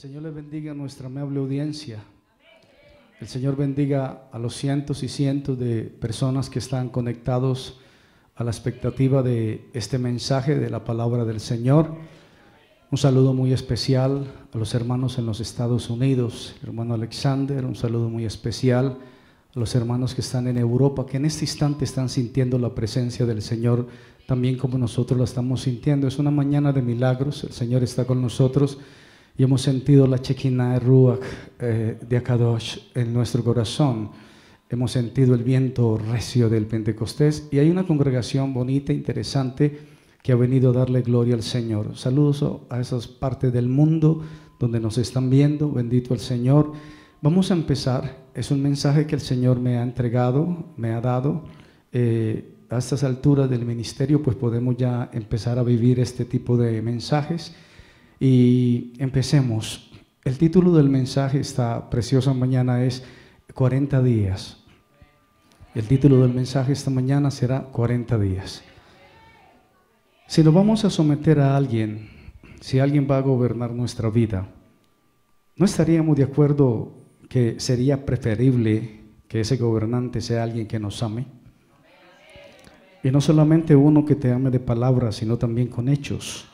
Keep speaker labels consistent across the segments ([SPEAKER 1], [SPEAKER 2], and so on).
[SPEAKER 1] Señor le bendiga a nuestra amable audiencia. El Señor bendiga a los cientos y cientos de personas que están conectados a la expectativa de este mensaje de la palabra del Señor. Un saludo muy especial a los hermanos en los Estados Unidos, hermano Alexander. Un saludo muy especial a los hermanos que están en Europa, que en este instante están sintiendo la presencia del Señor, también como nosotros la estamos sintiendo. Es una mañana de milagros, el Señor está con nosotros y hemos sentido la Shekinah Ruach de Akadosh en nuestro corazón. Hemos sentido el viento recio del Pentecostés y hay una congregación bonita, interesante, que ha venido a darle gloria al Señor. Saludos a esas partes del mundo donde nos están viendo, bendito el Señor. Vamos a empezar, es un mensaje que el Señor me ha entregado, me ha dado. A estas alturas del ministerio pues podemos ya empezar a vivir este tipo de mensajes. Y empecemos. El título del mensaje esta preciosa mañana es 40 días. El título del mensaje esta mañana será 40 días. Si lo vamos a someter a alguien, si alguien va a gobernar nuestra vida, ¿no estaríamos de acuerdo que sería preferible que ese gobernante sea alguien que nos ame? Y no solamente uno que te ame de palabras, sino también con hechos.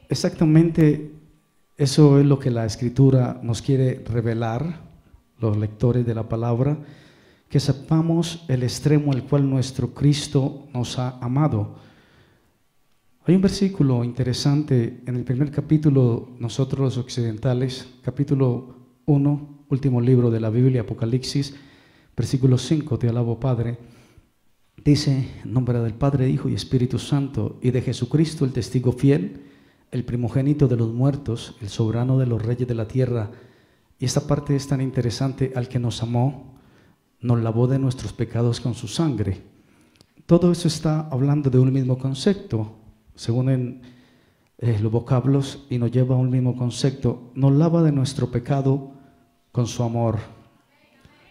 [SPEAKER 1] Exactamente eso es lo que la Escritura nos quiere revelar, los lectores de la palabra, que sepamos el extremo al cual nuestro Cristo nos ha amado. Hay un versículo interesante en el primer capítulo, nosotros los occidentales, capítulo 1, último libro de la Biblia, Apocalipsis, versículo 5, te alabo Padre. Dice, en nombre del Padre, Hijo y Espíritu Santo, y de Jesucristo el testigo fiel, el primogénito de los muertos, el soberano de los reyes de la tierra. Y esta parte es tan interesante: al que nos amó, nos lavó de nuestros pecados con su sangre. Todo eso está hablando de un mismo concepto, según en los vocablos, y nos lleva a un mismo concepto. Nos lava de nuestro pecado con su amor,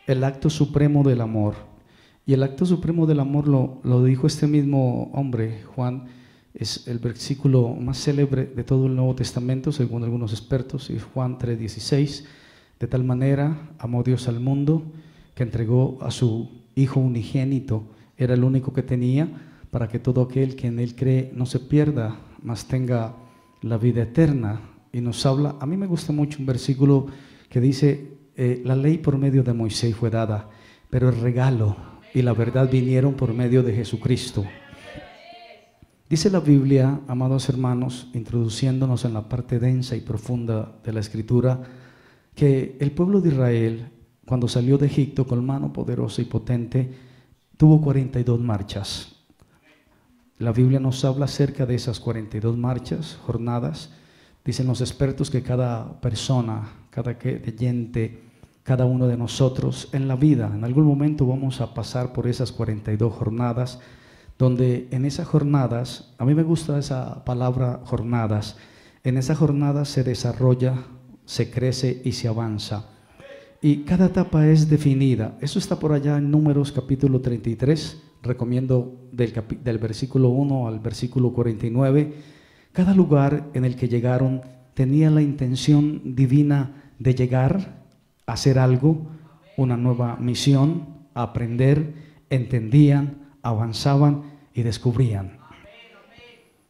[SPEAKER 1] el acto supremo del amor. Y el acto supremo del amor lo dijo este mismo hombre, Juan. Es el versículo más célebre de todo el Nuevo Testamento, según algunos expertos, y Juan 3:16. De tal manera amó Dios al mundo que entregó a su Hijo unigénito, era el único que tenía, para que todo aquel que en Él cree no se pierda, mas tenga la vida eterna. Y nos habla, a mí me gusta mucho un versículo que dice, la ley por medio de Moisés fue dada, pero el regalo y la verdad vinieron por medio de Jesucristo. Dice la Biblia, amados hermanos, introduciéndonos en la parte densa y profunda de la Escritura, que el pueblo de Israel, cuando salió de Egipto con mano poderosa y potente, tuvo 42 marchas. La Biblia nos habla acerca de esas 42 marchas, jornadas. Dicen los expertos que cada persona, cada creyente, cada uno de nosotros en la vida, en algún momento vamos a pasar por esas 42 jornadas, donde en esas jornadas, a mí me gusta esa palabra jornadas, en esas jornadas se desarrolla, se crece y se avanza. Y cada etapa es definida. Eso está por allá en Números capítulo 33, recomiendo del versículo 1 al versículo 49. Cada lugar en el que llegaron tenía la intención divina de llegar a hacer algo, una nueva misión, a aprender, entendían, avanzaban y descubrían.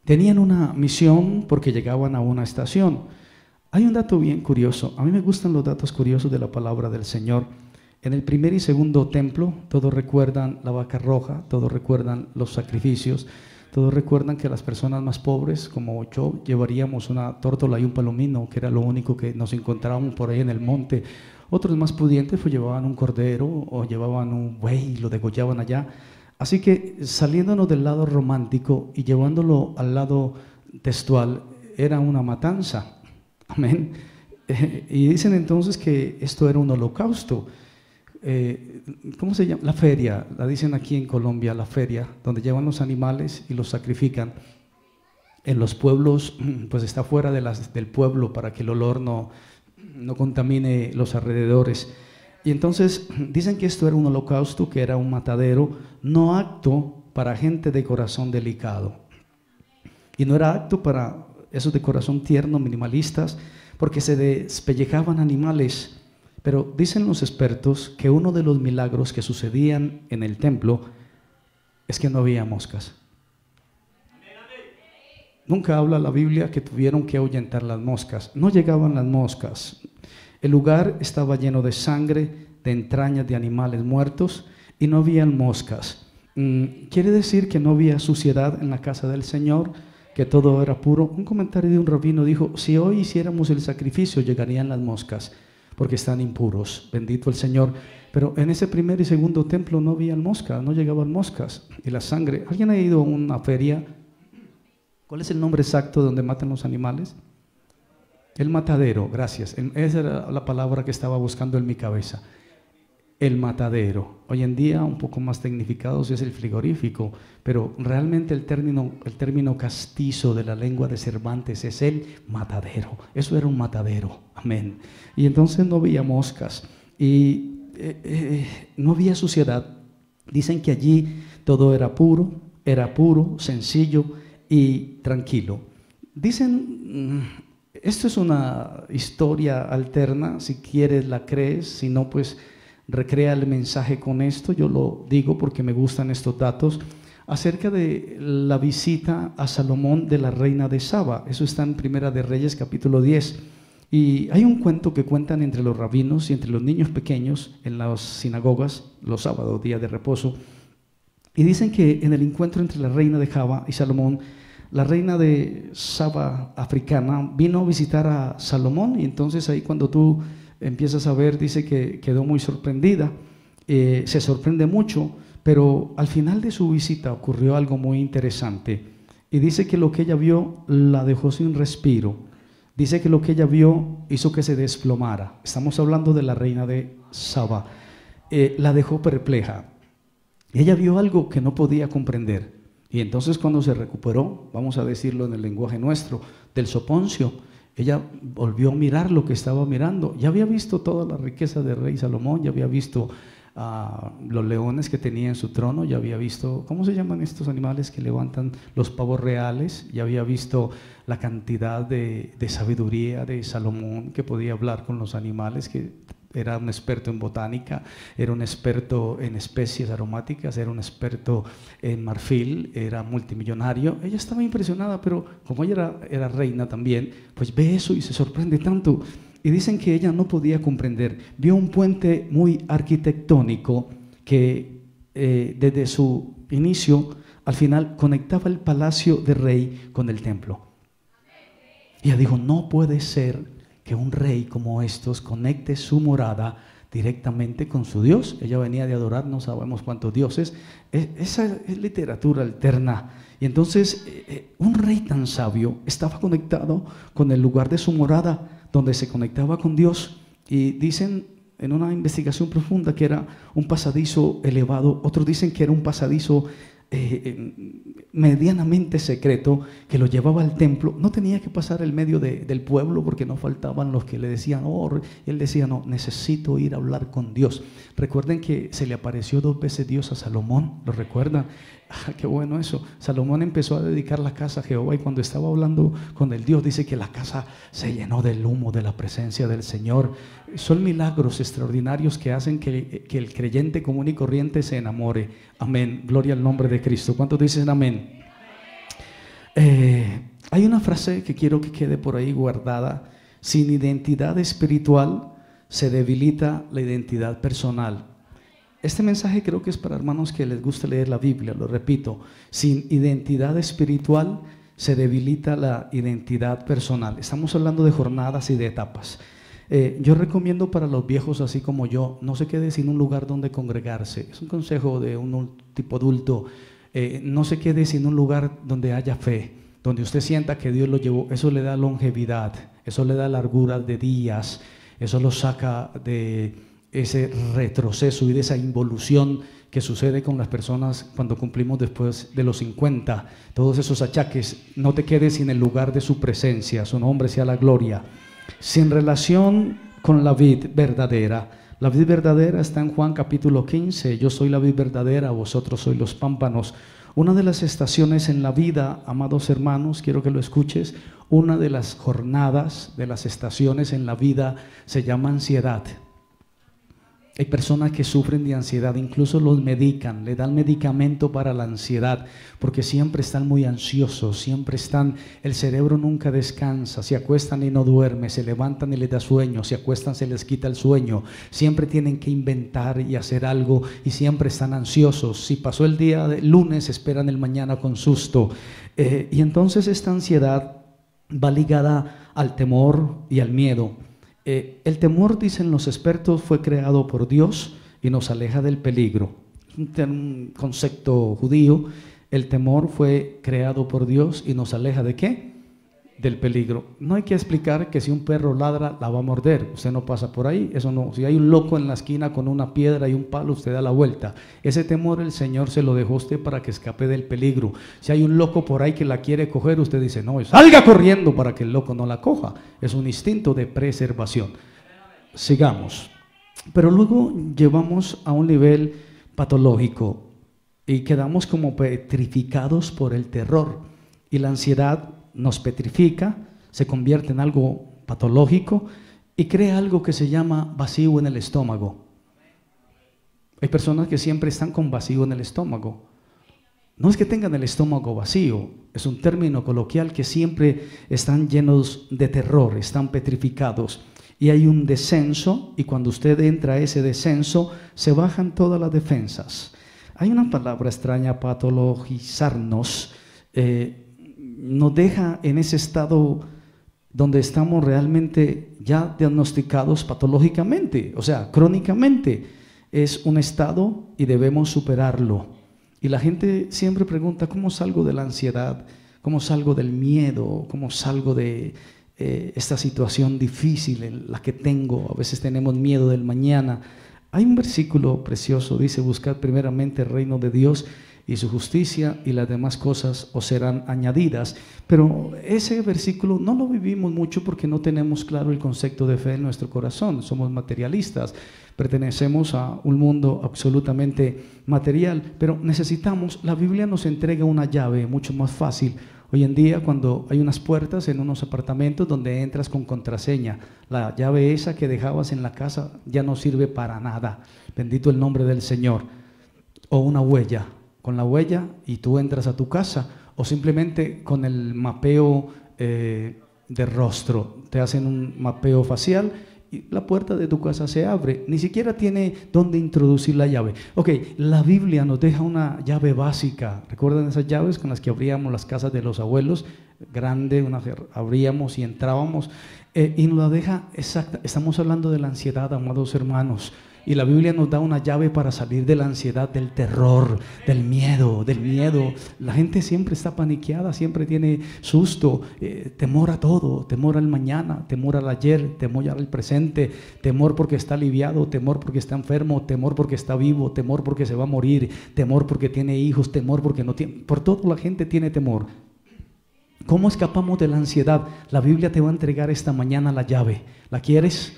[SPEAKER 1] Tenían una misión porque llegaban a una estación. Hay un dato bien curioso, a mí me gustan los datos curiosos de la palabra del Señor. En el primer y segundo templo todos recuerdan la vaca roja, todos recuerdan los sacrificios, todos recuerdan que las personas más pobres como yo llevaríamos una tórtola y un palomino, que era lo único que nos encontrábamos por ahí en el monte. Otros más pudientes pues llevaban un cordero o llevaban un buey y lo degollaban allá. Así que saliéndonos del lado romántico y llevándolo al lado textual, era una matanza. Amén. Y dicen entonces que esto era un holocausto. ¿Cómo se llama? La feria, la dicen aquí en Colombia, la feria, donde llevan los animales y los sacrifican. En los pueblos, pues está fuera del pueblo para que el olor no contamine los alrededores. Y entonces dicen que esto era un holocausto, que era un matadero no apto para gente de corazón delicado. Y no era apto para esos de corazón tierno, minimalistas, porque se despellejaban animales. Pero dicen los expertos que uno de los milagros que sucedían en el templo es que no había moscas. Nunca habla la Biblia que tuvieron que ahuyentar las moscas. No llegaban las moscas. El lugar estaba lleno de sangre, de entrañas de animales muertos, y no habían moscas. Quiere decir que no había suciedad en la casa del Señor, que todo era puro. Un comentario de un rabino dijo: si hoy hiciéramos el sacrificio llegarían las moscas, porque están impuros. Bendito el Señor. Pero en ese primer y segundo templo no habían moscas, no llegaban moscas. Y la sangre. ¿Alguien ha ido a una feria? ¿Cuál es el nombre exacto donde matan los animales? El matadero, gracias. Esa era la palabra que estaba buscando en mi cabeza. El matadero. Hoy en día, un poco más tecnificados, es el frigorífico, pero realmente el término castizo de la lengua de Cervantes es el matadero. Eso era un matadero, amén. Y entonces no había moscas y no había suciedad. Dicen que allí todo era puro, sencillo y tranquilo. Dicen, esto es una historia alterna, si quieres la crees, si no pues recrea el mensaje con esto. Yo lo digo porque me gustan estos datos acerca de la visita a Salomón de la reina de Saba. Eso está en Primera de Reyes capítulo 10. Y hay un cuento que cuentan entre los rabinos y entre los niños pequeños en las sinagogas los sábados, día de reposo. Y dicen que en el encuentro entre la reina de Java y Salomón, la reina de Saba africana vino a visitar a Salomón, y entonces ahí cuando tú empiezas a ver, dice que quedó muy sorprendida, se sorprende mucho, pero al final de su visita ocurrió algo muy interesante, y dice que lo que ella vio la dejó sin respiro. Dice que lo que ella vio hizo que se desplomara. Estamos hablando de la reina de Saba. La dejó perpleja. Ella vio algo que no podía comprender. Y entonces cuando se recuperó, vamos a decirlo en el lenguaje nuestro, del soponcio, ella volvió a mirar lo que estaba mirando. Ya había visto toda la riqueza del rey Salomón, ya había visto los leones que tenía en su trono, ya había visto, ¿cómo se llaman estos animales que levantan los pavos reales? Ya había visto la cantidad de sabiduría de Salomón, que podía hablar con los animales, que era un experto en botánica, era un experto en especies aromáticas, era un experto en marfil, era multimillonario. Ella estaba impresionada, pero como ella era reina también, pues ve eso y se sorprende tanto. Y dicen que ella no podía comprender. Vio un puente muy arquitectónico que desde su inicio al final conectaba el palacio de rey con el templo. Y ella dijo: no puede ser que un rey como estos conecte su morada directamente con su Dios. Ella venía de adorar no sabemos cuántos dioses. Esa es literatura alterna. Y entonces un rey tan sabio estaba conectado con el lugar de su morada, donde se conectaba con Dios. Y dicen en una investigación profunda que era un pasadizo elevado. Otros dicen que era un pasadizo medianamente secreto que lo llevaba al templo. No tenía que pasar el medio del pueblo, porque no faltaban los que le decían: oh, y él decía: no, necesito ir a hablar con Dios. Recuerden que se le apareció 2 veces Dios a Salomón, ¿lo recuerdan? Qué bueno eso. Salomón empezó a dedicar la casa a Jehová, y cuando estaba hablando con el Dios, dice que la casa se llenó del humo de la presencia del Señor. Son milagros extraordinarios que hacen que el creyente común y corriente se enamore. Amén, gloria al nombre de Cristo. ¿Cuántos dicen amén? Hay una frase que quiero que quede por ahí guardada: sin identidad espiritual se debilita la identidad personal. Este mensaje creo que es para hermanos que les gusta leer la Biblia. Lo repito: sin identidad espiritual se debilita la identidad personal. Estamos hablando de jornadas y de etapas. Yo recomiendo para los viejos así como yo, no se quede sin un lugar donde congregarse. Es un consejo de un tipo adulto. No se quede sin un lugar donde haya fe, donde usted sienta que Dios lo llevó. Eso le da longevidad, eso le da largura de días, eso lo saca de ese retroceso y de esa involución que sucede con las personas cuando cumplimos después de los 50. Todos esos achaques. No te quedes sin el lugar de su presencia. Su nombre sea la gloria. Sin relación con la vid verdadera. La vid verdadera está en Juan capítulo 15. Yo soy la vid verdadera, vosotros sois los pámpanos. Una de las estaciones en la vida, amados hermanos, quiero que lo escuches, una de las jornadas, de las estaciones en la vida se llama ansiedad. Hay personas que sufren de ansiedad, incluso los medican, le dan medicamento para la ansiedad, porque siempre están muy ansiosos, siempre están, el cerebro nunca descansa, se acuestan y no duermen, se levantan y les da sueño, se acuestan, se les quita el sueño, siempre tienen que inventar y hacer algo y siempre están ansiosos. Si pasó el día de lunes, esperan el mañana con susto. Y entonces esta ansiedad va ligada al temor y al miedo. El temor, dicen los expertos, fue creado por Dios y nos aleja del peligro. Un concepto judío, el temor fue creado por Dios y nos aleja ¿de qué? Del peligro. No hay que explicar que si un perro ladra, la va a morder. Usted no pasa por ahí, eso no. Si hay un loco en la esquina con una piedra y un palo, usted da la vuelta. Ese temor el Señor se lo dejó a usted para que escape del peligro. Si hay un loco por ahí que la quiere coger, usted dice, no, salga corriendo para que el loco no la coja. Es un instinto de preservación. Sigamos. Pero luego llevamos a un nivel patológico y quedamos como petrificados por el terror. Y la ansiedad nos petrifica, se convierte en algo patológico y crea algo que se llama vacío en el estómago. Hay personas que siempre están con vacío en el estómago. No es que tengan el estómago vacío, es un término coloquial que siempre están llenos de terror, están petrificados. Y hay un descenso, y cuando usted entra a ese descenso, se bajan todas las defensas. Hay una palabra extraña, patologizarnos, nos deja en ese estado donde estamos realmente ya diagnosticados patológicamente, o sea, crónicamente. Es un estado y debemos superarlo. Y la gente siempre pregunta, ¿cómo salgo de la ansiedad? ¿Cómo salgo del miedo? ¿Cómo salgo de esta situación difícil en la que tengo? A veces tenemos miedo del mañana. Hay un versículo precioso, dice, buscad primeramente el reino de Dios y su justicia, y las demás cosas os serán añadidas. Pero ese versículo no lo vivimos mucho porque no tenemos claro el concepto de fe en nuestro corazón. Somos materialistas, pertenecemos a un mundo absolutamente material, pero necesitamos, la Biblia nos entrega una llave mucho más fácil. Hoy en día, cuando hay unas puertas en unos apartamentos donde entras con contraseña, la llave esa que dejabas en la casa ya no sirve para nada. Bendito el nombre del Señor. O una huella. Con la huella y tú entras a tu casa, o simplemente con el mapeo de rostro, te hacen un mapeo facial y la puerta de tu casa se abre, ni siquiera tiene dónde introducir la llave. Ok, la Biblia nos deja una llave básica. ¿Recuerdan esas llaves con las que abríamos las casas de los abuelos? Grande, abríamos y entrábamos, y nos la deja exacta. Estamos hablando de la ansiedad, amados hermanos. Y la Biblia nos da una llave para salir de la ansiedad, del terror, del miedo, La gente siempre está paniqueada, siempre tiene susto, temor a todo, temor al mañana, temor al ayer, temor al presente, temor porque está aliviado, temor porque está enfermo, temor porque está vivo, temor porque se va a morir, temor porque tiene hijos, temor porque no tiene. Por todo la gente tiene temor. ¿Cómo escapamos de la ansiedad? La Biblia te va a entregar esta mañana la llave. ¿La quieres?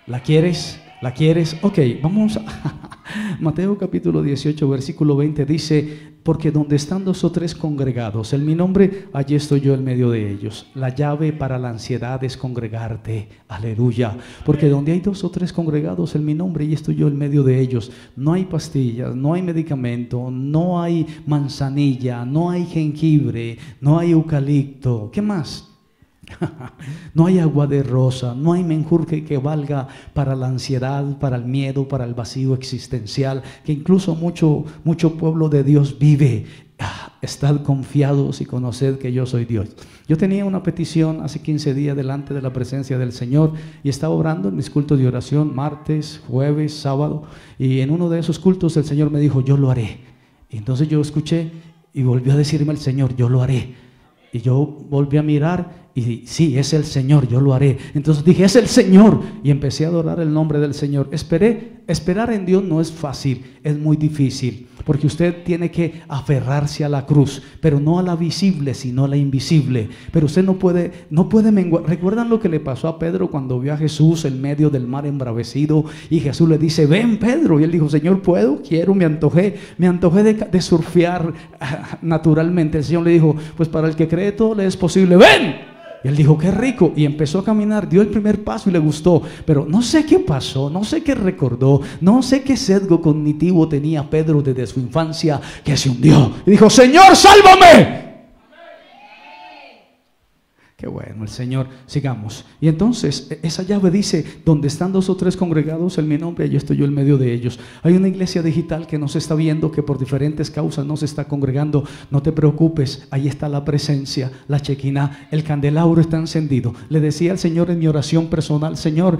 [SPEAKER 1] ¿La quieres? ¿La quieres? Ok, vamos a Mateo capítulo 18, versículo 20 dice, porque donde están 2 o 3 congregados en mi nombre, allí estoy yo en medio de ellos. La llave para la ansiedad es congregarte, aleluya, porque donde hay 2 o 3 congregados en mi nombre, allí estoy yo en medio de ellos. No hay pastillas, no hay medicamento, no hay manzanilla, no hay jengibre, no hay eucalipto, ¿qué más? No hay agua de rosa, no hay menjurje que valga para la ansiedad, para el miedo, para el vacío existencial, que incluso mucho pueblo de Dios vive. Estad confiados y conoced que yo soy Dios. Yo tenía una petición hace 15 días delante de la presencia del Señor y estaba orando en mis cultos de oración, martes, jueves, sábado, y en uno de esos cultos el Señor me dijo, yo lo haré. Y entonces yo escuché y volvió a decirme el Señor, yo lo haré. Y yo volví a mirar y sí, es el Señor, yo lo haré. Entonces dije, es el Señor, y empecé a adorar el nombre del Señor. Esperar en Dios no es fácil, es muy difícil, porque usted tiene que aferrarse a la cruz, pero no a la visible, sino a la invisible. Pero usted no puede menguar. ¿Recuerdan lo que le pasó a Pedro cuando vio a Jesús en medio del mar embravecido? Y Jesús le dice: ven, Pedro. Y él dijo: Señor, ¿puedo? Quiero, me antojé de surfear naturalmente. El Señor le dijo: pues para el que cree todo le es posible, ven. Y él dijo: qué rico, y empezó a caminar, dio el primer paso y le gustó. Pero no sé qué pasó, no sé qué recordó, no sé qué sesgo cognitivo tenía Pedro desde su infancia, que se hundió y dijo: Señor, sálvame. Qué bueno el Señor. Sigamos. Y entonces esa llave dice: donde están 2 o 3 congregados en mi nombre, allí estoy yo en medio de ellos. Hay una iglesia digital que no se está viendo, que por diferentes causas no se está congregando. No te preocupes, ahí está la presencia, la chequiná, el candelabro está encendido. Le decía al Señor en mi oración personal: Señor,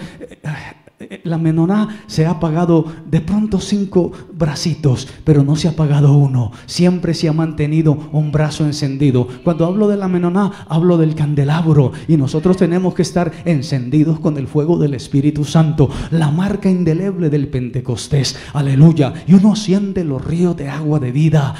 [SPEAKER 1] la menoná se ha apagado de pronto 5 bracitos, pero no se ha apagado uno. Siempre se ha mantenido un brazo encendido. Cuando hablo de la menoná, hablo del candelabro, y nosotros tenemos que estar encendidos con el fuego del Espíritu Santo, la marca indeleble del Pentecostés. Aleluya. Y uno siente los ríos de agua de vida.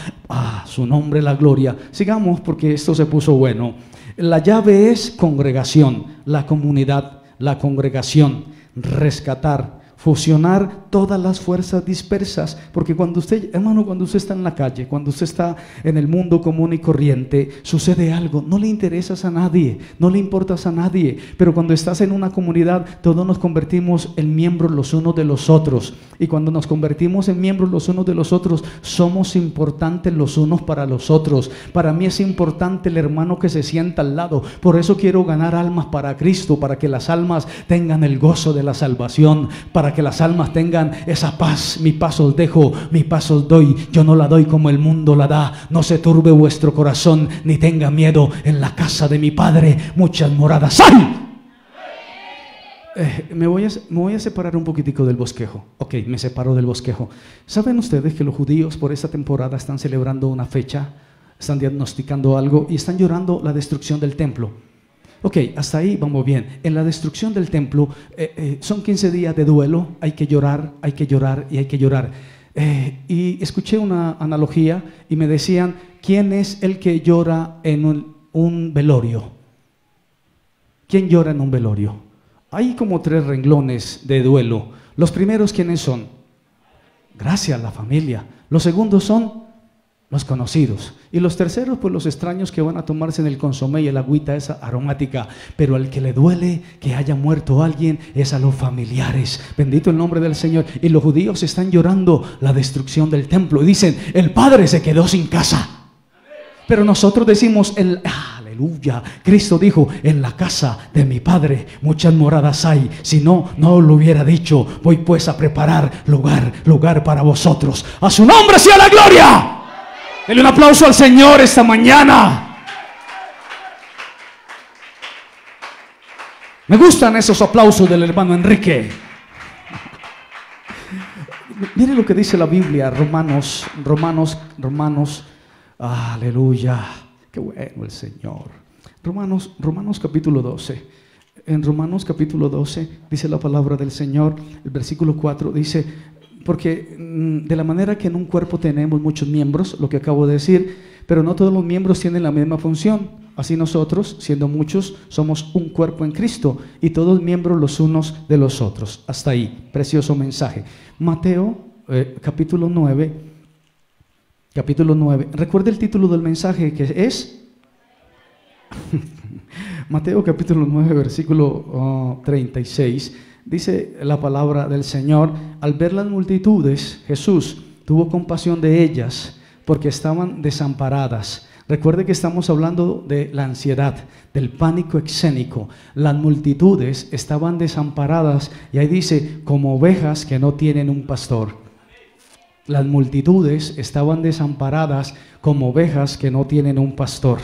[SPEAKER 1] Su nombre la gloria. Sigamos, porque esto se puso bueno. La llave es congregación, la comunidad, la congregación. Rescatar, fusionar todas las fuerzas dispersas, porque cuando usted, hermano, cuando usted está en la calle, cuando usted está en el mundo común y corriente, sucede algo, no le interesas a nadie, no le importas a nadie, pero cuando estás en una comunidad, todos nos convertimos en miembros los unos de los otros, y cuando nos convertimos en miembros los unos de los otros, somos importantes los unos para los otros. Para mí es importante el hermano que se sienta al lado, por eso quiero ganar almas para Cristo, para que las almas tengan el gozo de la salvación, para que las almas tengan esa paz. Mi paz os dejo, mi paz os doy, yo no la doy como el mundo la da. No se turbe vuestro corazón, ni tenga miedo. En la casa de mi Padre muchas moradas hay. Me voy a separar un poquitico del bosquejo. Ok, me separo del bosquejo. ¿Saben ustedes que los judíos por esta temporada están celebrando una fecha? Están diagnosticando algo y están llorando la destrucción del templo. Ok, hasta ahí vamos bien. En la destrucción del templo son 15 días de duelo. Hay que llorar, hay que llorar y hay que llorar. Y escuché una analogía y me decían: ¿quién es el que llora en un velorio? ¿Quién llora en un velorio? Hay como 3 renglones de duelo. Los primeros, ¿quiénes son? Gracias, la familia. Los segundos son los conocidos. Y los terceros, pues los extraños que van a tomarse en el consomé y el agüita esa aromática. Pero al que le duele que haya muerto alguien es a los familiares. Bendito el nombre del Señor. Y los judíos están llorando la destrucción del templo y dicen: el Padre se quedó sin casa. Pero nosotros decimos: aleluya, Cristo dijo: en la casa de mi Padre muchas moradas hay. Si no, no lo hubiera dicho. Voy pues a preparar lugar para vosotros. A su nombre sea la gloria. Denle un aplauso al Señor esta mañana. Me gustan esos aplausos del hermano Enrique. Mire lo que dice la Biblia, Romanos. Aleluya, qué bueno el Señor. Romanos capítulo 12. En Romanos capítulo 12 dice la palabra del Señor, el versículo 4 dice: porque de la manera que en un cuerpo tenemos muchos miembros, lo que acabo de decir, pero no todos los miembros tienen la misma función. Así nosotros, siendo muchos, somos un cuerpo en Cristo, y todos miembros los unos de los otros. Hasta ahí, precioso mensaje. Mateo capítulo 9. Recuerde el título del mensaje, que es Mateo capítulo 9, versículo 36. Dice la palabra del Señor: al ver las multitudes, Jesús tuvo compasión de ellas, porque estaban desamparadas. Recuerde que estamos hablando de la ansiedad, del pánico escénico. Las multitudes estaban desamparadas, y ahí dice: como ovejas que no tienen un pastor. Las multitudes estaban desamparadas como ovejas que no tienen un pastor.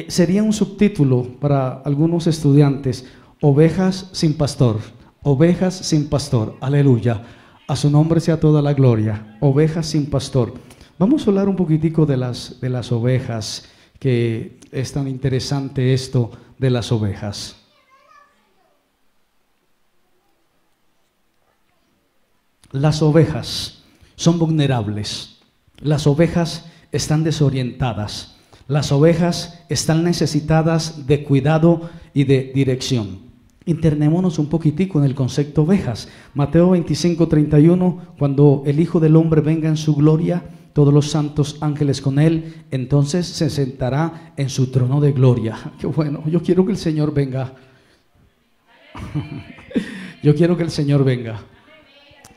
[SPEAKER 1] Sería un subtítulo para algunos estudiantes: ovejas sin pastor, ovejas sin pastor. Aleluya, a su nombre sea toda la gloria. Ovejas sin pastor. Vamos a hablar un poquitico de las ovejas, que es tan interesante esto de las ovejas. Las ovejas son vulnerables. Las ovejas están desorientadas. Las ovejas están necesitadas de cuidado y de dirección. Internémonos un poquitico en el concepto ovejas. Mateo 25:31, cuando el Hijo del Hombre venga en su gloria, todos los santos ángeles con él, entonces se sentará en su trono de gloria. Qué bueno, yo quiero que el Señor venga. Yo quiero que el Señor venga.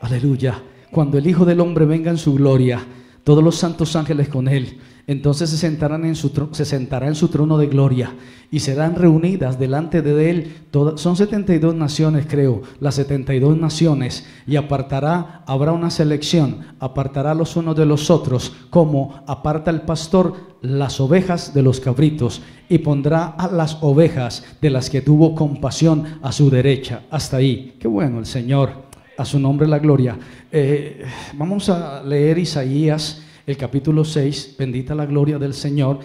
[SPEAKER 1] Aleluya. Cuando el Hijo del Hombre venga en su gloria, todos los santos ángeles con él, entonces se sentará en su trono de gloria y serán reunidas delante de él. Son 72 naciones, creo, las 72 naciones, y habrá una selección, apartará los unos de los otros, como aparta el pastor las ovejas de los cabritos, y pondrá a las ovejas de las que tuvo compasión a su derecha. Hasta ahí. Qué bueno el Señor. A su nombre la gloria. Vamos a leer Isaías, el capítulo 6, bendita la gloria del Señor,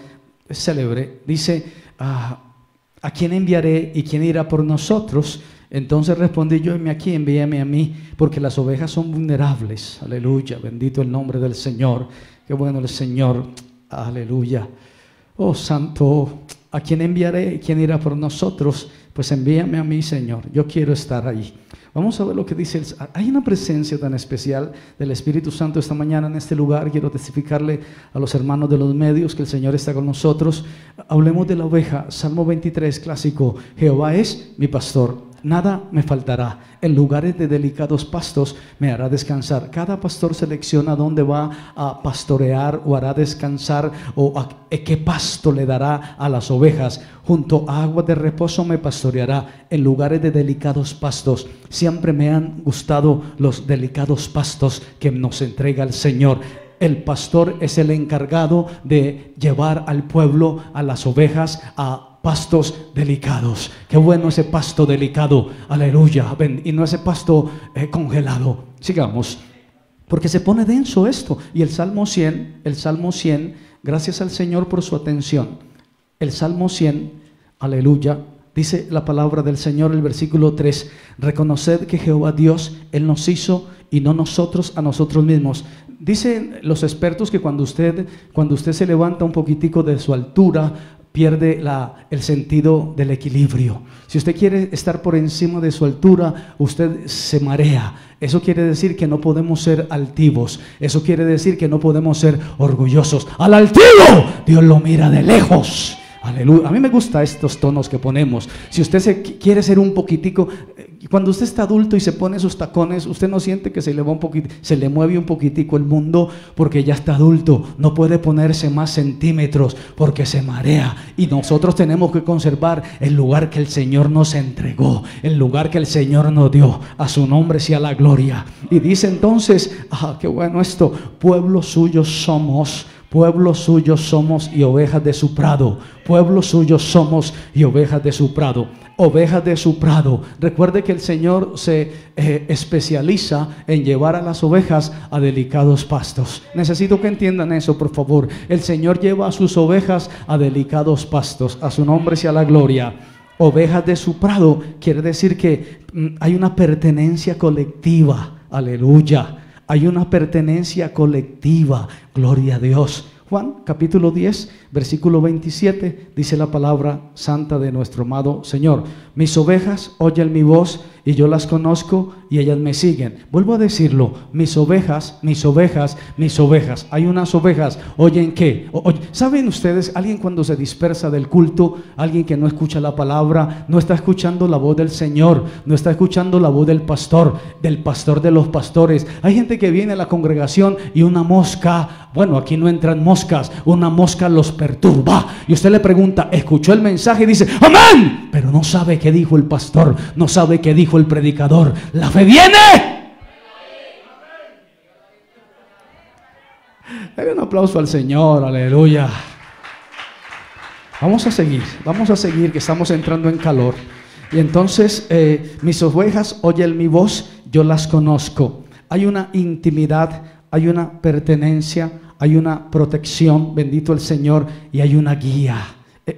[SPEAKER 1] es célebre. Dice, ¿a quién enviaré y quién irá por nosotros? Entonces respondí yo, heme aquí, envíame a mí, porque las ovejas son vulnerables. Aleluya, bendito el nombre del Señor. Qué bueno el Señor, aleluya. Oh santo, ¿a quién enviaré y quién irá por nosotros? Pues envíame a mí, Señor, yo quiero estar ahí. Vamos a ver lo que dice. Hay una presencia tan especial del Espíritu Santo esta mañana en este lugar. Quiero testificarle a los hermanos de los medios que el Señor está con nosotros. Hablemos de la oveja. Salmo 23, clásico. Jehová es mi pastor, nada me faltará. En lugares de delicados pastos me hará descansar. Cada pastor selecciona dónde va a pastorear o hará descansar, o qué pasto le dará a las ovejas. Junto a aguas de reposo me pastoreará, en lugares de delicados pastos. Siempre me han gustado los delicados pastos que nos entrega el Señor. El pastor es el encargado de llevar al pueblo, a las ovejas, a pastos delicados. Qué bueno ese pasto delicado, aleluya, y no ese pasto congelado. Sigamos, porque se pone denso esto. Y el Salmo 100, gracias al Señor por su atención. El Salmo 100, aleluya, dice la palabra del Señor, el versículo 3, reconoced que Jehová Dios, Él nos hizo y no nosotros a nosotros mismos. Dicen los expertos que cuando usted se levanta un poquitico de su altura, pierde el sentido del equilibrio. Si usted quiere estar por encima de su altura, usted se marea. Eso quiere decir que no podemos ser altivos. Eso quiere decir que no podemos ser orgullosos. Al altivo, Dios lo mira de lejos. Aleluya. A mí me gustan estos tonos que ponemos. Si usted quiere ser un poquitico, cuando usted está adulto y se pone sus tacones, usted no siente que se le mueve un poquitico el mundo, porque ya está adulto. No puede ponerse más centímetros porque se marea. Y nosotros tenemos que conservar el lugar que el Señor nos entregó, el lugar que el Señor nos dio. A su nombre sea la gloria. Y dice entonces, qué bueno esto, pueblo suyo somos. Pueblo suyo somos y ovejas de su prado. Pueblo suyo somos y ovejas de su prado. Ovejas de su prado. Recuerde que el Señor se especializa en llevar a las ovejas a delicados pastos. Necesito que entiendan eso, por favor. El Señor lleva a sus ovejas a delicados pastos. A su nombre sea la gloria. Ovejas de su prado quiere decir que hay una pertenencia colectiva. Aleluya. Hay una pertenencia colectiva, gloria a Dios. Juan capítulo 10, versículo 27, dice la palabra santa de nuestro amado Señor. Mis ovejas oyen mi voz y yo las conozco y ellas me siguen. Vuelvo a decirlo, mis ovejas, mis ovejas, mis ovejas. Hay unas ovejas, ¿oyen qué? ¿Saben ustedes? Alguien cuando se dispersa del culto, alguien que no escucha la palabra, no está escuchando la voz del Señor, no está escuchando la voz del pastor de los pastores. Hay gente que viene a la congregación y una mosca, bueno, aquí no entran moscas, una mosca los perturba. Y usted le pregunta, ¿escuchó el mensaje? Y dice, ¡amén! Pero no sabe qué dijo el pastor, no sabe qué dijo el predicador. La fe viene. Dale un aplauso al Señor, aleluya. Vamos a seguir, que estamos entrando en calor. Y entonces, mis ovejas oyen mi voz, yo las conozco. Hay una intimidad, hay una pertenencia, hay una protección, bendito el Señor, y hay una guía.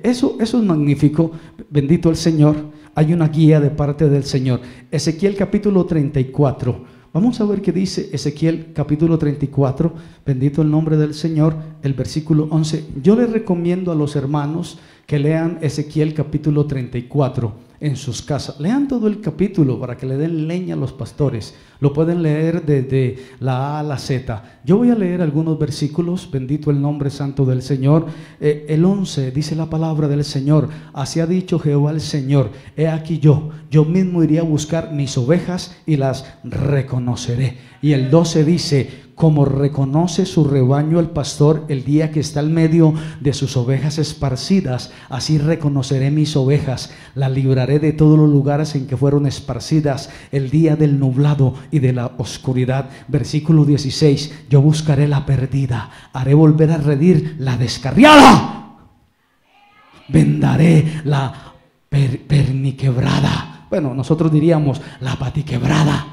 [SPEAKER 1] Eso es magnífico, bendito el Señor. Hay una guía de parte del Señor. Ezequiel capítulo 34, Vamos a ver qué dice Ezequiel capítulo 34, bendito el nombre del Señor, el versículo 11. Yo les recomiendo a los hermanos que lean Ezequiel capítulo 34 en sus casas. Lean todo el capítulo para que le den leña a los pastores. Lo pueden leer desde la A a la Z. Yo voy a leer algunos versículos, bendito el nombre santo del Señor. El 11 dice la palabra del Señor: así ha dicho Jehová el Señor, he aquí yo mismo iré a buscar mis ovejas y las reconoceré. Y el 12 dice: como reconoce su rebaño el pastor el día que está al medio de sus ovejas esparcidas, así reconoceré mis ovejas, las libraré de todos los lugares en que fueron esparcidas el día del nublado y de la oscuridad. Versículo 16: yo buscaré la perdida, haré volver a redir la descarriada, vendaré la perniquebrada. Bueno, nosotros diríamos la patiquebrada.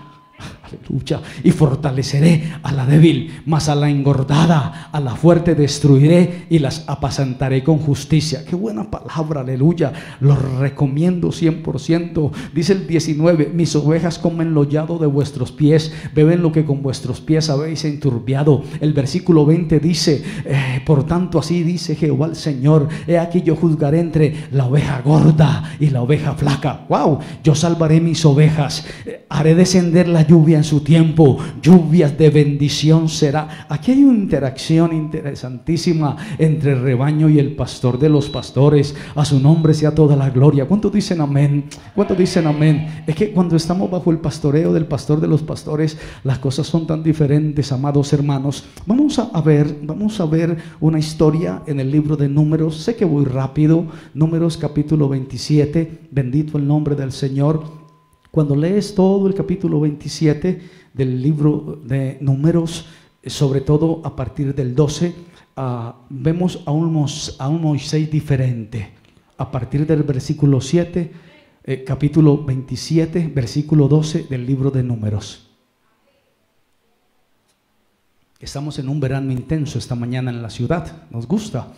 [SPEAKER 1] Aleluya. Y fortaleceré a la débil, mas a la engordada, a la fuerte destruiré y las apacentaré con justicia. Qué buena palabra, aleluya. Lo recomiendo 100%. Dice el 19: mis ovejas comen lo llado de vuestros pies, beben lo que con vuestros pies habéis enturbiado. El versículo 20 dice: por tanto así dice Jehová el Señor, he aquí yo juzgaré entre la oveja gorda y la oveja flaca. Wow. Yo salvaré mis ovejas, haré descender la lluvia en su tiempo, lluvias de bendición será. Aquí hay una interacción interesantísima entre el rebaño y el pastor de los pastores. A su nombre sea toda la gloria. ¿Cuántos dicen amén? ¿Cuántos dicen amén? Es que cuando estamos bajo el pastoreo del pastor de los pastores, las cosas son tan diferentes, amados hermanos. Vamos a ver una historia en el libro de Números. Sé que voy rápido. Números capítulo 27, bendito el nombre del Señor. Cuando lees todo el capítulo 27 del libro de Números, sobre todo a partir del 12, vemos a un Moisés diferente. A partir del versículo 7, capítulo 27, versículo 12 del libro de Números. Estamos en un verano intenso esta mañana en la ciudad, nos gusta.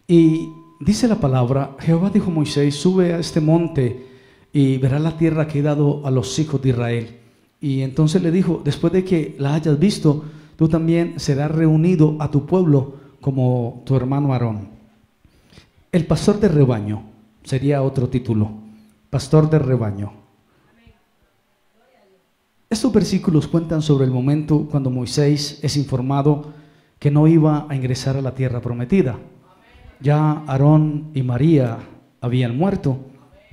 [SPEAKER 1] Y dice la palabra: Jehová dijo a Moisés: sube a este monte y verás la tierra que he dado a los hijos de Israel. Y entonces le dijo: después de que la hayas visto, tú también serás reunido a tu pueblo como tu hermano Aarón. El pastor de rebaño sería otro título, pastor de rebaño. Estos versículos cuentan sobre el momento cuando Moisés es informado que no iba a ingresar a la tierra prometida. Ya Aarón y María habían muerto.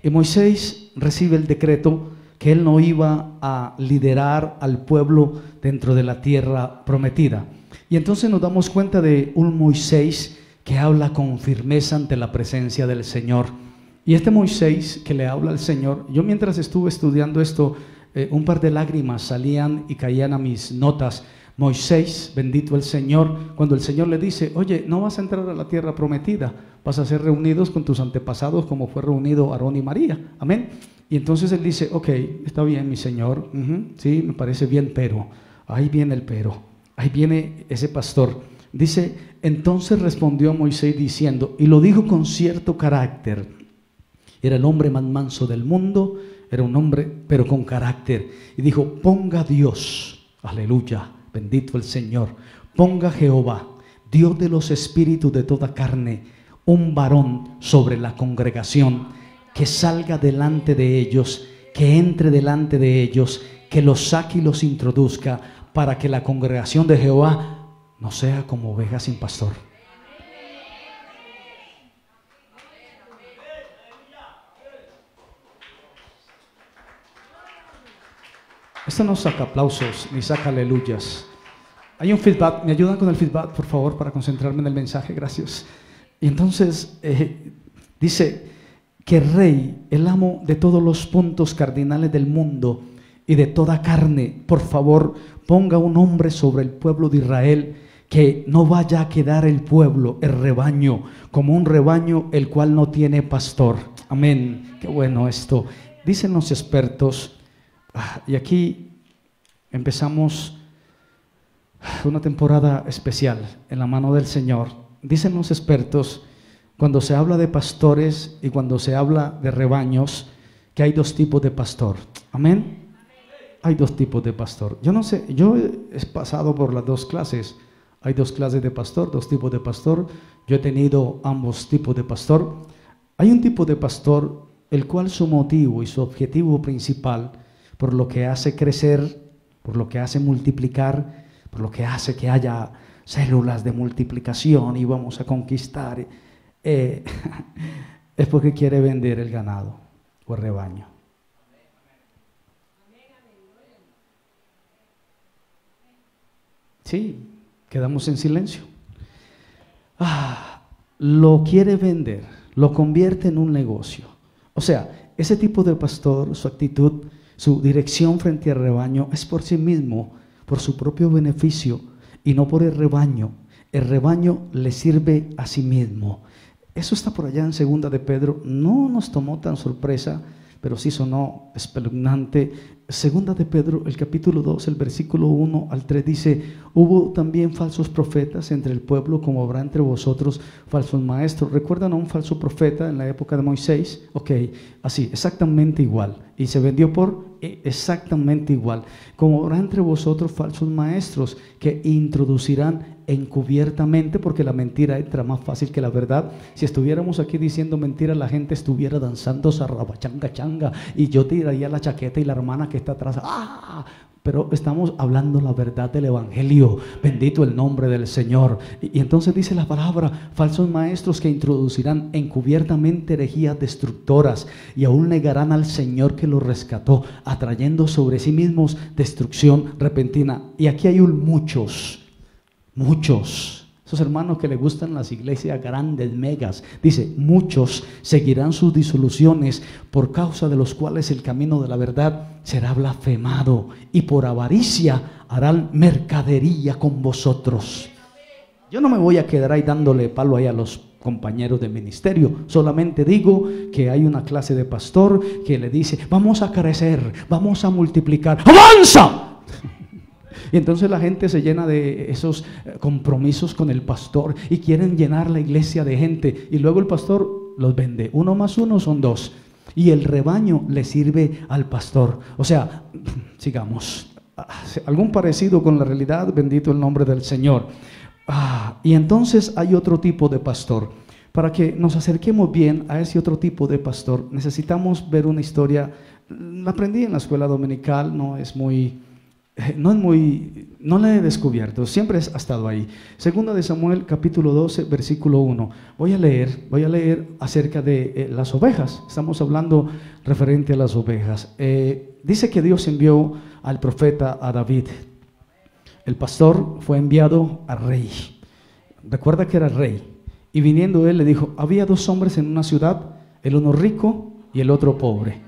[SPEAKER 1] Y Moisés recibe el decreto que él no iba a liderar al pueblo dentro de la tierra prometida. Y entonces nos damos cuenta de un Moisés que habla con firmeza ante la presencia del Señor. Y este Moisés que le habla al Señor, yo mientras estuve estudiando esto, un par de lágrimas salían y caían a mis notas. Moisés, bendito el Señor, cuando el Señor le dice: oye, no vas a entrar a la tierra prometida, vas a ser reunidos con tus antepasados como fue reunido Aarón y María, amén. Y entonces él dice: ok, está bien, mi Señor, sí, me parece bien, pero ahí viene el pero, ahí viene ese pastor. Dice: entonces respondió Moisés diciendo, y lo dijo con cierto carácter, era el hombre más manso del mundo, era un hombre pero con carácter, y dijo: ponga Dios, aleluya, bendito el Señor, ponga Jehová, Dios de los espíritus de toda carne, un varón sobre la congregación, que salga delante de ellos, que entre delante de ellos, que los saque y los introduzca, para que la congregación de Jehová no sea como oveja sin pastor. Esto no saca aplausos ni saca aleluyas. Hay un feedback. ¿Me ayudan con el feedback, por favor, para concentrarme en el mensaje? Gracias. Y entonces dice que Rey, el amo de todos los puntos cardinales del mundo y de toda carne, por favor, ponga un hombre sobre el pueblo de Israel, que no vaya a quedar el pueblo, el rebaño, como un rebaño el cual no tiene pastor. Amén. Qué bueno esto. Dicen los expertos. Y aquí empezamos una temporada especial en la mano del Señor. Dicen los expertos, cuando se habla de pastores y cuando se habla de rebaños, que hay dos tipos de pastor. Amén. hay dos tipos de pastor. Yo no sé, yo he pasado por las dos clases. Hay dos clases de pastor, dos tipos de pastor. Yo he tenido ambos tipos de pastor. Hay un tipo de pastor el cual su motivo y su objetivo principal, por lo que hace crecer, por lo que hace multiplicar, por lo que hace que haya células de multiplicación y vamos a conquistar, es porque quiere vender el ganado o el rebaño. Sí, quedamos en silencio. Lo quiere vender, lo convierte en un negocio. O sea, ese tipo de pastor, su actitud, su dirección frente al rebaño es por sí mismo, por su propio beneficio y no por el rebaño. El rebaño le sirve a sí mismo. Eso está por allá en 2 de Pedro. No nos tomó tan sorpresa, pero sí sonó espeluznante. 2 de Pedro, el capítulo 2, el versículo 1 al 3 dice: hubo también falsos profetas entre el pueblo, como habrá entre vosotros falsos maestros. ¿Recuerdan a un falso profeta en la época de Moisés? Ok, así, exactamente igual. Y se vendió por exactamente igual. Como habrá entre vosotros falsos maestros que introducirán encubiertamente, porque la mentira entra más fácil que la verdad. Si estuviéramos aquí diciendo mentira, la gente estuviera danzando zarrabachanga changa y yo tiraría la chaqueta y la hermana que está atrás, ¡ah! Pero estamos hablando la verdad del evangelio. Bendito el nombre del Señor. Y entonces dice la palabra: falsos maestros que introducirán encubiertamente herejías destructoras y aún negarán al Señor que los rescató, atrayendo sobre sí mismos destrucción repentina. Y aquí hay muchos, esos hermanos que les gustan las iglesias grandes, megas, dice: muchos seguirán sus disoluciones, por causa de los cuales el camino de la verdad será blasfemado, y por avaricia harán mercadería con vosotros. Yo no me voy a quedar ahí dándole palo ahí a los compañeros de ministerio, solamente digo que hay una clase de pastor que le dice: vamos a crecer, vamos a multiplicar, ¡avanza! Y entonces la gente se llena de esos compromisos con el pastor y quieren llenar la iglesia de gente, y luego el pastor los vende. 1 más 1 son 2 y el rebaño le sirve al pastor. O sea, sigamos, algún parecido con la realidad. Bendito el nombre del Señor. Y entonces hay otro tipo de pastor. Para que nos acerquemos bien a ese otro tipo de pastor, necesitamos ver una historia. La aprendí en la escuela dominical, no la he descubierto, siempre ha estado ahí. 2 de Samuel, capítulo 12, versículo 1. Voy a leer acerca de las ovejas. Estamos hablando referente a las ovejas. Dice que Dios envió al profeta a David. El pastor fue enviado al rey. Recuerda que era rey. Y viniendo él le dijo: había 2 hombres en una ciudad, el uno rico y el otro pobre.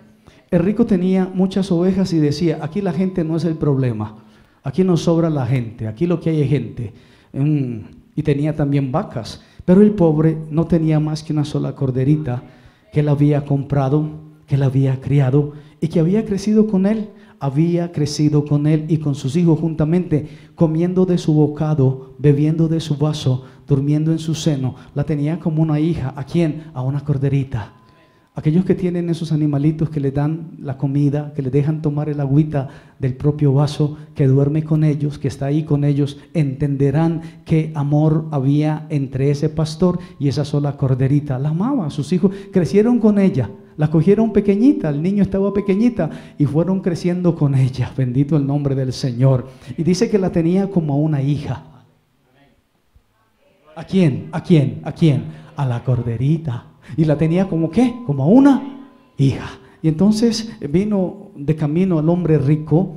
[SPEAKER 1] El rico tenía muchas ovejas y decía: aquí la gente no es el problema, aquí no sobra la gente, aquí lo que hay es gente. Y tenía también vacas, pero el pobre no tenía más que una sola corderita que él había comprado, que él había criado y que había crecido con él y con sus hijos juntamente, comiendo de su bocado, bebiendo de su vaso, durmiendo en su seno. La tenía como una hija. ¿A quién? A una corderita. Aquellos que tienen esos animalitos que le dan la comida, que le dejan tomar el agüita del propio vaso, que duerme con ellos, que está ahí con ellos, entenderán qué amor había entre ese pastor y esa sola corderita. La amaba, sus hijos crecieron con ella, la cogieron pequeñita, el niño estaba pequeñita y fueron creciendo con ella. Bendito el nombre del Señor. Y dice que la tenía como a una hija. ¿A quién? ¿A quién? ¿A quién? A la corderita. Y la tenía como ¿qué? Como a una hija. Y entonces vino de camino al hombre rico,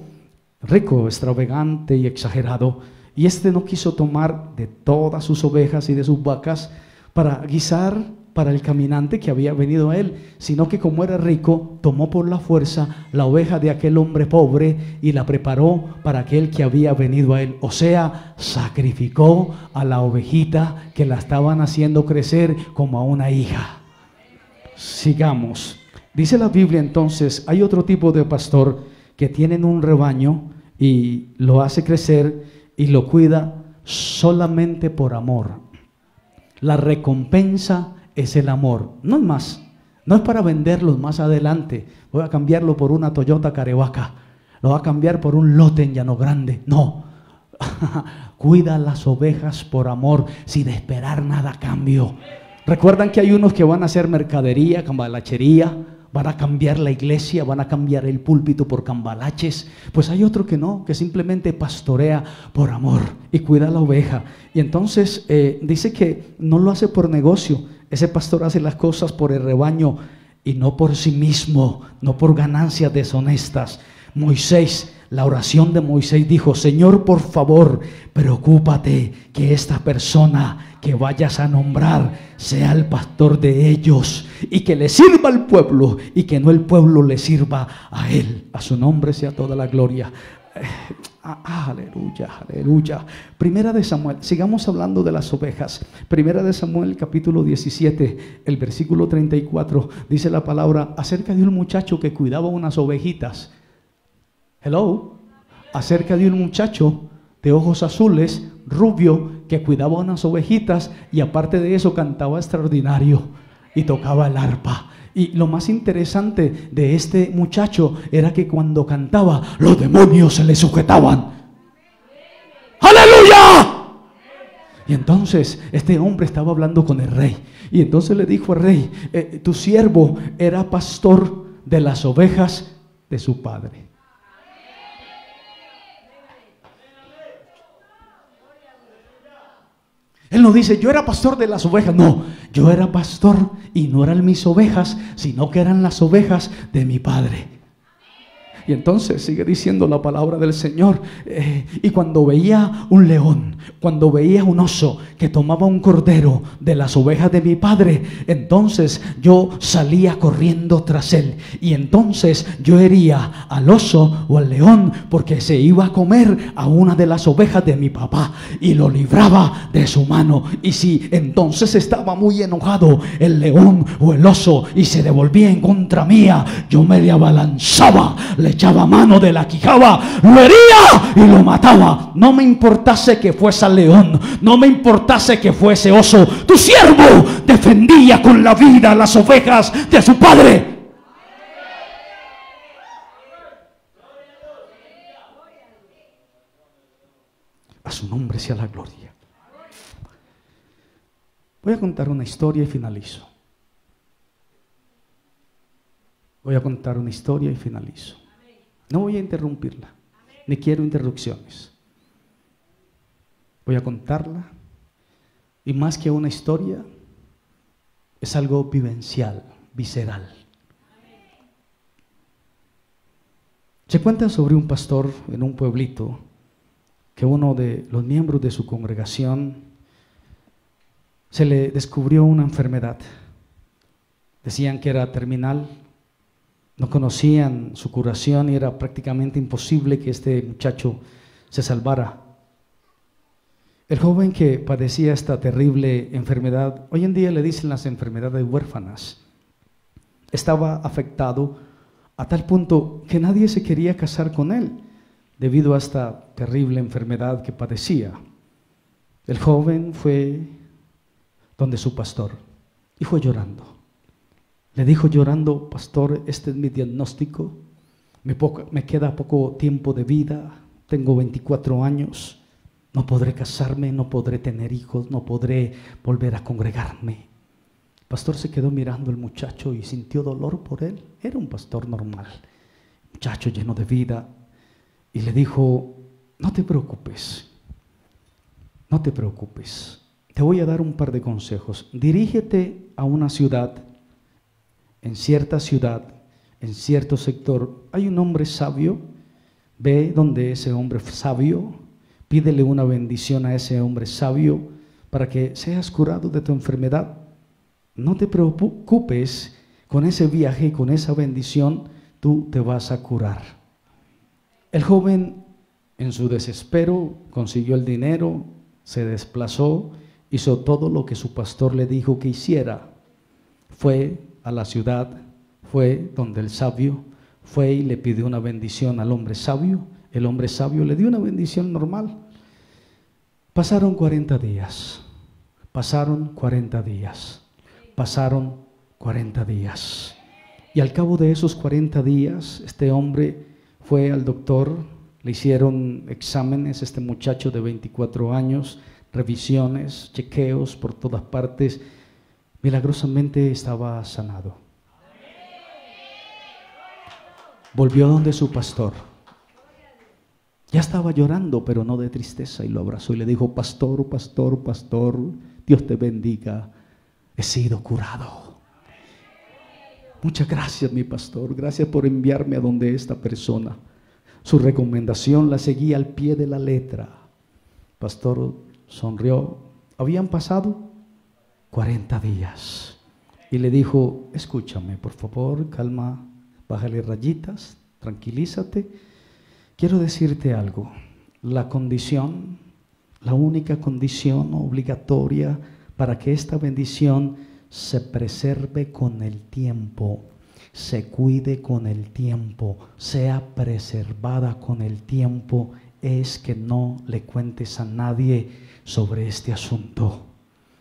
[SPEAKER 1] extravagante y exagerado, y este no quiso tomar de todas sus ovejas y de sus vacas para guisar para el caminante que había venido a él, sino que como era rico, tomó por la fuerza la oveja de aquel hombre pobre y la preparó para aquel que había venido a él. O sea, sacrificó a la ovejita que la estaban haciendo crecer como a una hija. Sigamos. Dice la Biblia entonces, hay otro tipo de pastor que tienen un rebaño y lo hace crecer y lo cuida solamente por amor. La recompensa es el amor, no es más. No es para venderlos más adelante. Voy a cambiarlo por una Toyota Carevaca. lo va a cambiar por un lote en Llano Grande. No. Cuida las ovejas por amor, sin esperar nada a cambio. Recuerdan que hay unos que van a hacer mercadería, cambalachería, van a cambiar la iglesia, van a cambiar el púlpito por cambalaches. Pues hay otro que no, que simplemente pastorea por amor y cuida la oveja. Y entonces dice que no lo hace por negocio. Ese pastor hace las cosas por el rebaño y no por sí mismo, no por ganancias deshonestas. Moisés, la oración de Moisés dijo: Señor, por favor, preocúpate que esta persona que vayas a nombrar sea el pastor de ellos y que le sirva al pueblo y que no el pueblo le sirva a él. A su nombre sea toda la gloria. Aleluya, aleluya. Primera de Samuel, sigamos hablando de las ovejas. Primera de Samuel, capítulo 17, el versículo 34, dice la palabra acerca de un muchacho que cuidaba unas ovejitas. Hello, acerca de un muchacho de ojos azules, rubio, que cuidaba unas ovejitas y aparte de eso cantaba extraordinario y tocaba el arpa. Y lo más interesante de este muchacho era que cuando cantaba, los demonios se le sujetaban. ¡Aleluya! Y entonces este hombre estaba hablando con el rey. Y entonces le dijo al rey: tu siervo era pastor de las ovejas de su padre. Él no dice: yo era pastor de las ovejas. No, yo era pastor y no eran mis ovejas, sino que eran las ovejas de mi padre. Y entonces sigue diciendo la palabra del Señor. Y cuando veía un león, cuando veía un oso que tomaba un cordero de las ovejas de mi padre, entonces yo salía corriendo tras él. Y entonces yo hería al oso o al león porque se iba a comer a una de las ovejas de mi papá y lo libraba de su mano. Y si entonces estaba muy enojado el león o el oso y se devolvía en contra mía, yo me le abalanzaba, le echaba mano de la quijada, lo hería y lo mataba. No me importase que fuese león, no me importase que fuese oso, tu siervo defendía con la vida las ovejas de su padre. A su nombre sea la gloria. Voy a contar una historia y finalizo. Voy a contar una historia y finalizo. No voy a interrumpirla, ni quiero interrupciones. Voy a contarla, y más que una historia, es algo vivencial, visceral. Se cuenta sobre un pastor en un pueblito que uno de los miembros de su congregación se le descubrió una enfermedad. Decían que era terminal. No conocían su curación y era prácticamente imposible que este muchacho se salvara. El joven que padecía esta terrible enfermedad, hoy en día le dicen las enfermedades huérfanas, estaba afectado a tal punto que nadie se quería casar con él debido a esta terrible enfermedad que padecía. El joven fue donde su pastor y fue llorando. Le dijo llorando: pastor, este es mi diagnóstico, me queda poco tiempo de vida, tengo 24 años, no podré casarme, no podré tener hijos, no podré volver a congregarme. El pastor se quedó mirando al muchacho y sintió dolor por él. Era un pastor normal, muchacho lleno de vida, y le dijo: no te preocupes, no te preocupes, te voy a dar un par de consejos. Dirígete a una ciudad. En cierta ciudad, en cierto sector, hay un hombre sabio. Ve donde ese hombre sabio, pídele una bendición a ese hombre sabio para que seas curado de tu enfermedad. No te preocupes, con ese viaje y con esa bendición tú te vas a curar. El joven, en su desespero, consiguió el dinero, se desplazó, hizo todo lo que su pastor le dijo que hiciera. Fue a la ciudad, fue donde el sabio, fue y le pidió una bendición al hombre sabio. El hombre sabio le dio una bendición normal. Pasaron 40 días, pasaron 40 días, pasaron 40 días. Y al cabo de esos 40 días, este hombre Fue al doctor, le hicieron exámenes, este muchacho de 24 años, revisiones, chequeos por todas partes. Milagrosamente estaba sanado. Volvió donde su pastor. Ya estaba llorando, pero no de tristeza, y lo abrazó y le dijo: pastor, pastor, pastor, Dios te bendiga, he sido curado. Muchas gracias, mi pastor, gracias por enviarme a donde esta persona. Su recomendación la seguí al pie de la letra. Pastor sonrió. Habían pasado 40 días y le dijo: escúchame, por favor, calma, bájale rayitas, tranquilízate. Quiero decirte algo. La condición, la única condición obligatoria para que esta bendición se preserve con el tiempo, se cuide con el tiempo, sea preservada con el tiempo, es que no le cuentes a nadie sobre este asunto.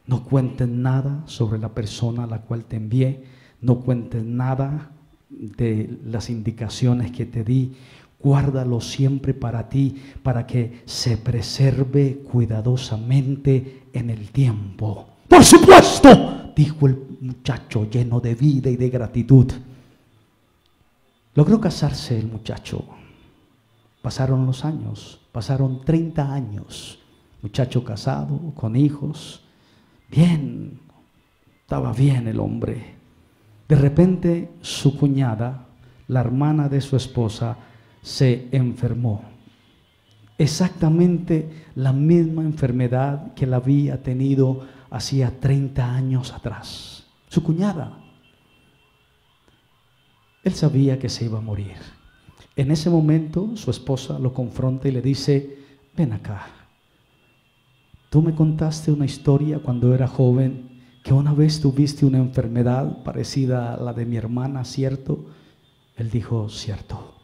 [SPEAKER 1] No cuentes nada sobre la persona a la cual te envié, no cuentes nada de las indicaciones que te di. Guárdalo siempre para ti, para que se preserve cuidadosamente en el tiempo. ¡Por supuesto!, dijo el muchacho lleno de vida y de gratitud. Logró casarse el muchacho. Pasaron los años, pasaron 30 años. Muchacho casado, con hijos. Bien, estaba bien el hombre. De repente su cuñada, la hermana de su esposa, se enfermó. Exactamente la misma enfermedad que la había tenido hacía 30 años atrás. Su cuñada. Él sabía que se iba a morir. En ese momento su esposa lo confronta y le dice: ven acá. Tú me contaste una historia cuando era joven, que una vez tuviste una enfermedad parecida a la de mi hermana, ¿cierto? Él dijo: cierto.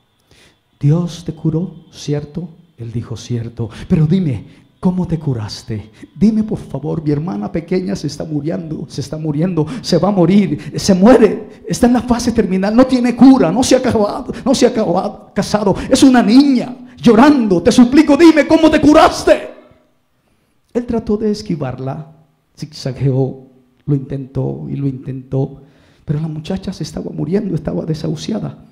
[SPEAKER 1] Dios te curó, ¿cierto? Él dijo: cierto. Pero dime, ¿cómo te curaste? Dime por favor, mi hermana pequeña se está muriendo, se va a morir, se muere, está en la fase terminal, no tiene cura, no se ha casado, es una niña llorando, te suplico, dime cómo te curaste. Él trató de esquivarla, zigzagueó, lo intentó, pero la muchacha se estaba muriendo, estaba desahuciada.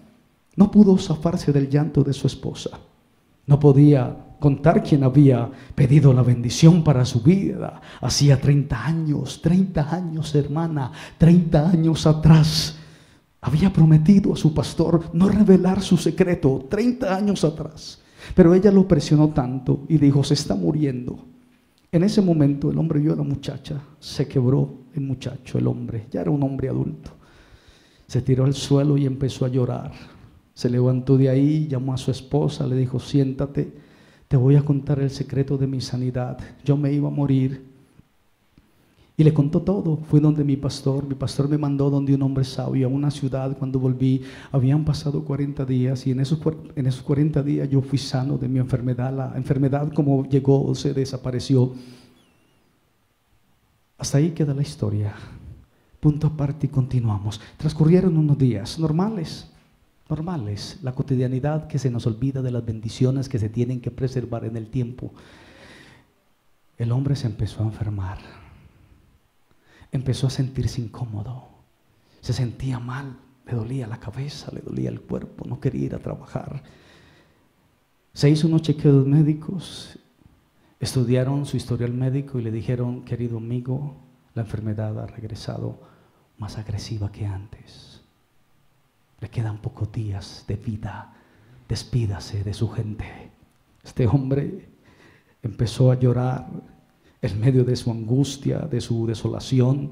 [SPEAKER 1] No pudo zafarse del llanto de su esposa. No podía contar quién había pedido la bendición para su vida. Hacía 30 años, hermana, 30 años atrás. Había prometido a su pastor no revelar su secreto, 30 años atrás. Pero ella lo presionó tanto y dijo: se está muriendo. En ese momento el hombre vio a la muchacha, se quebró el muchacho, el hombre, ya era un hombre adulto. Se tiró al suelo y empezó a llorar. Se levantó de ahí, llamó a su esposa, le dijo: siéntate, te voy a contar el secreto de mi sanidad. Yo me iba a morir. Y le contó todo. Fui donde mi pastor me mandó donde un hombre sabio, a una ciudad. Cuando volví, habían pasado 40 días y en esos 40 días yo fui sano de mi enfermedad. La enfermedad, como llegó, se desapareció. Hasta ahí queda la historia. Punto aparte y continuamos. Transcurrieron unos días normales, la cotidianidad que se nos olvida de las bendiciones que se tienen que preservar en el tiempo. El hombre se empezó a enfermar, empezó a sentirse incómodo, se sentía mal, le dolía la cabeza, le dolía el cuerpo, no quería ir a trabajar. Se hizo unos chequeos médicos, estudiaron su historial médico y le dijeron: querido amigo, la enfermedad ha regresado más agresiva que antes. Le quedan pocos días de vida, despídase de su gente. Este hombre empezó a llorar en medio de su angustia, de su desolación.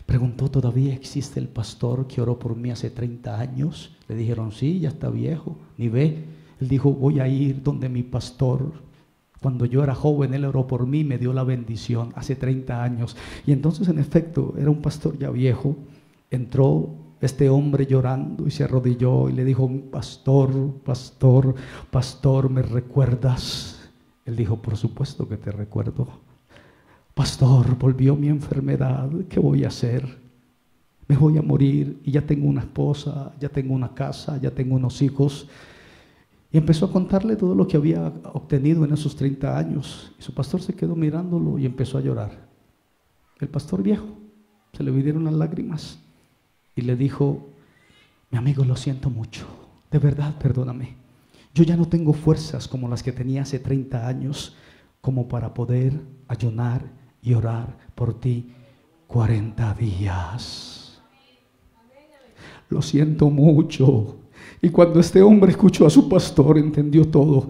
[SPEAKER 1] Preguntó: ¿todavía existe el pastor que oró por mí hace 30 años? Le dijeron: sí, ya está viejo, ni ve. Él dijo: voy a ir donde mi pastor. Cuando yo era joven, él oró por mí, me dio la bendición hace 30 años. Y entonces, en efecto, era un pastor ya viejo. Entró este hombre llorando y se arrodilló y le dijo: pastor, ¿me recuerdas? Él dijo: por supuesto que te recuerdo. Pastor, volvió mi enfermedad, ¿qué voy a hacer? Me voy a morir y ya tengo una esposa, ya tengo una casa, ya tengo unos hijos. Y empezó a contarle todo lo que había obtenido en esos 30 años. Y su pastor se quedó mirándolo y empezó a llorar. El pastor viejo, se le vinieron las lágrimas y le dijo: mi amigo, lo siento mucho, de verdad perdóname. Yo ya no tengo fuerzas como las que tenía hace 30 años como para poder ayunar y orar por ti 40 días. Lo siento mucho. Y cuando este hombre escuchó a su pastor, entendió todo.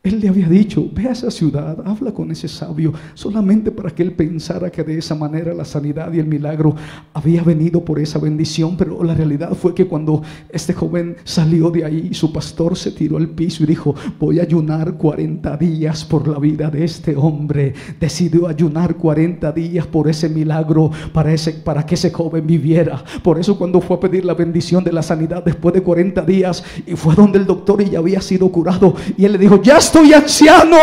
[SPEAKER 1] Él le había dicho: ve a esa ciudad, habla con ese sabio, solamente para que él pensara que de esa manera la sanidad y el milagro había venido por esa bendición. Pero la realidad fue que cuando este joven salió de ahí, su pastor se tiró al piso y dijo: voy a ayunar 40 días por la vida de este hombre. Decidió ayunar 40 días por ese milagro, para que ese joven viviera. Por eso cuando fue a pedir la bendición de la sanidad después de 40 días, y fue donde el doctor y ya había sido curado, y él le dijo: ya estoy anciano,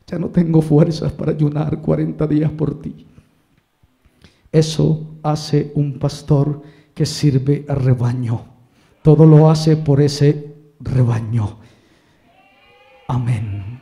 [SPEAKER 1] ya no tengo fuerzas para ayunar 40 días por ti. Eso hace un pastor que sirve al rebaño. Todo lo hace por ese rebaño. Amén.